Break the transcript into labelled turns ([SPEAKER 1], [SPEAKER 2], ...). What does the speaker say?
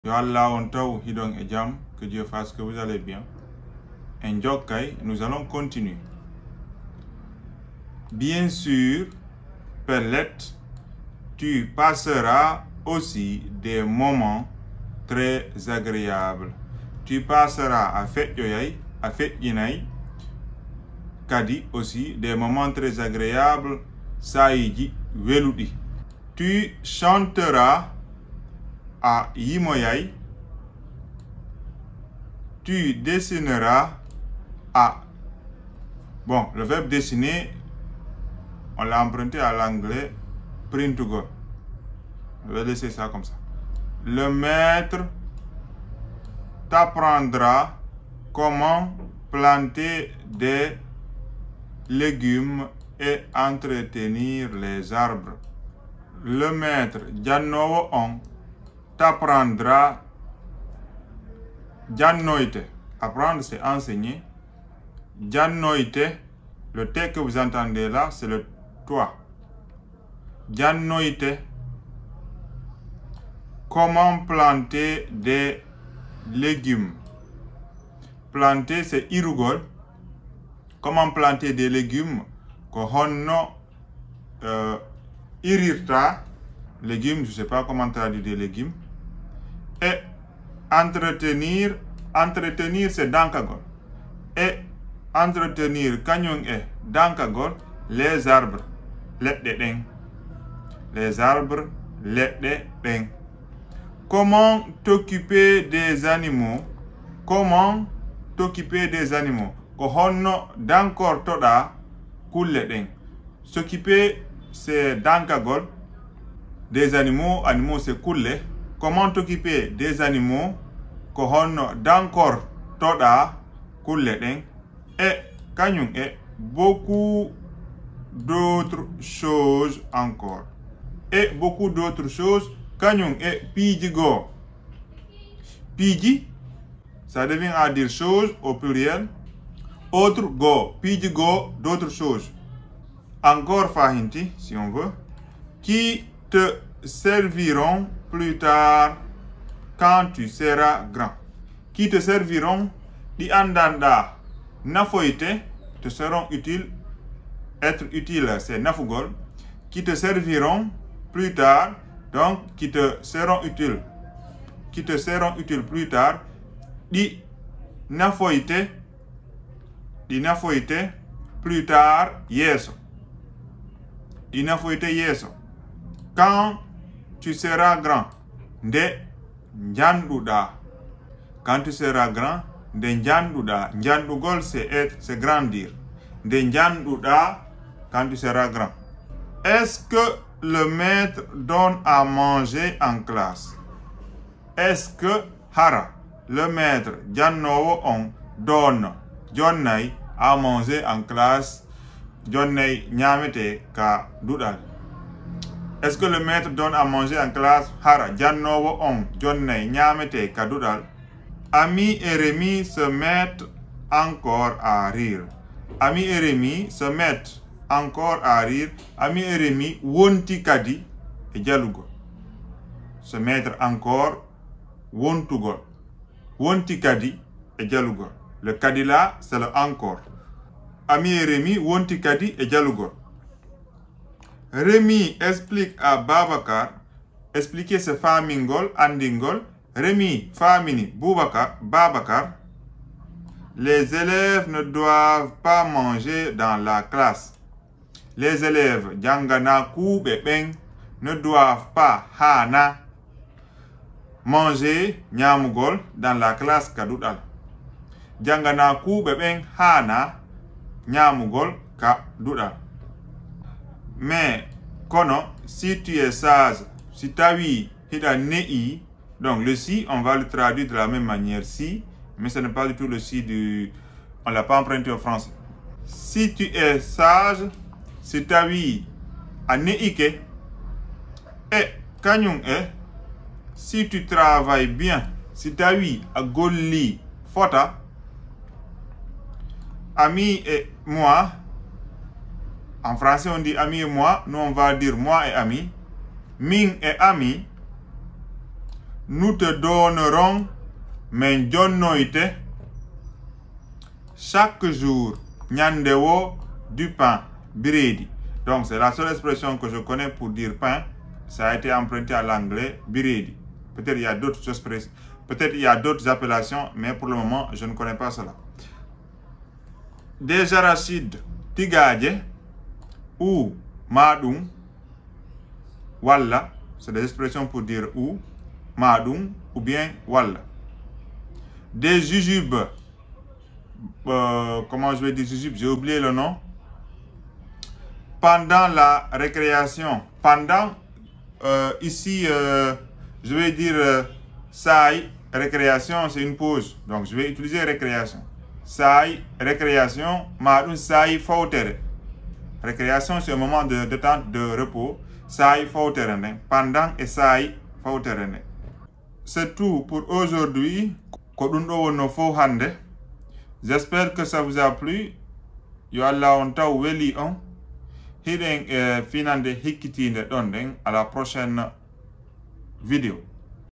[SPEAKER 1] Yo Allah on taw hidon et jam, que Dieu fasse que vous allez bien. En Jokai, nous allons continuer. Bien sûr, Perlette, tu passeras aussi des moments très agréables. Tu passeras à fait yoyay, à fait yinay, kadi aussi des moments très agréables, saïdi weludi. Tu chanteras à Yimoyay, tu dessineras à... Bon, le verbe dessiner, on l'a emprunté à l'anglais, print to go. Je vais laisser ça comme ça. Le maître t'apprendra comment planter des légumes et entretenir les arbres. Le maître Jannowo on t'apprendra. Jannoite, apprendre c'est enseigner. Jannoite, le T que vous entendez là, c'est le toi. Jannoite, comment planter des légumes. Planter c'est irugol. Comment planter des légumes? Ko honno irirta. Légumes, je ne sais pas comment traduire des légumes. Et entretenir, entretenir c'est dankagol. Et entretenir kanyong e dankagol les arbres, ledde deng. Les arbres, ledde deng. Comment t'occuper des animaux? Comment t'occuper des animaux? Ko honno dankor toda kulle deng. S'occuper c'est dankagol. Des animaux, animaux c'est kulle. Comment t'occuper des animaux? Ko honno dankor toda kulle deng. Et kanyung et beaucoup d'autres choses encore. Et beaucoup d'autres choses. Kanyung et piji go. Piji, ça devient à dire chose au pluriel. Autre go. Piji go, d'autres choses. Encore fahinti, si on veut. Qui te serviront plus tard quand tu seras grand. Qui te serviront di andanda nafoite te seront utiles. Être utile c'est nafugol. Qui te serviront plus tard, donc qui te seront utiles. Qui te seront utiles plus tard. Di nafoite plus tard yeso. Di nafoite yeso. Quand tu seras grand, de njanduda. Quand tu seras grand, de njanduda. Njandugol c'est grandir. De njanduda quand tu seras grand. Est-ce que le maître donne à manger en classe? Est-ce que hara, le maître jannowo on donne jonnay à manger en classe? Jonnay nyamete ka dudal. Est-ce que le maître donne à manger en classe? Hara, jannowo on, jonnay, nyamete, kadudal. Ami et Rémi se mettent encore à rire. Ami et Rémi se mettent encore à rire. Ami et Rémi, wonti kadi, et jalugo. Se mettre encore, wontugo. Wonti kadi, et jalugo. Le kadi là, c'est le encore. Ami et Rémi, wonti kadi, et jalugo. Rémi explique à Babacar, expliquer ce famingol, andingol. Rémi, famini, Babacar. Les élèves ne doivent pas manger dans la classe. Les élèves, jangana ku bebeng, ne doivent pas hana manger nyamugol dans la classe kadudal. Jangana ku bebeng hana nyamugol kadudal. Mais, kono, si tu es sage, si ta vie hida nei, donc le si, on va le traduire de la même manière, si, mais ce n'est pas du tout le si du... On ne l'a pas emprunté au français. Si tu es sage, si ta vie a neike, et kanyung e, si tu travailles bien, si ta vie a golli fota, ami et moi, en français on dit ami et moi, nous on va dire moi et ami, Ming et ami, nous te donnerons men jonnoyte chaque jour nyande wo du pain biredi. Donc c'est la seule expression que je connais pour dire pain. Ça a été emprunté à l'anglais biredi. Peut-être il y a d'autres expressions, peut-être il y a d'autres appellations, mais pour le moment je ne connais pas cela. Des arachides tigaje ou madung walla, c'est des expressions pour dire ou madung ou bien walla. Des jujubes, comment je vais dire jujubes, j'ai oublié le nom. Pendant la récréation, pendant ici je vais dire sai, récréation c'est une pause, donc je vais utiliser récréation. Sai, récréation, madun sai fautere. Récréation c'est un moment de détente, de repos. Sai fautere, pendant et sai fautere. C'est tout pour aujourd'hui. J'espère que ça vous a plu. Yo Allah on taw weli on. Hiden finande hikkitinde ɗon ɗen à la prochaine vidéo.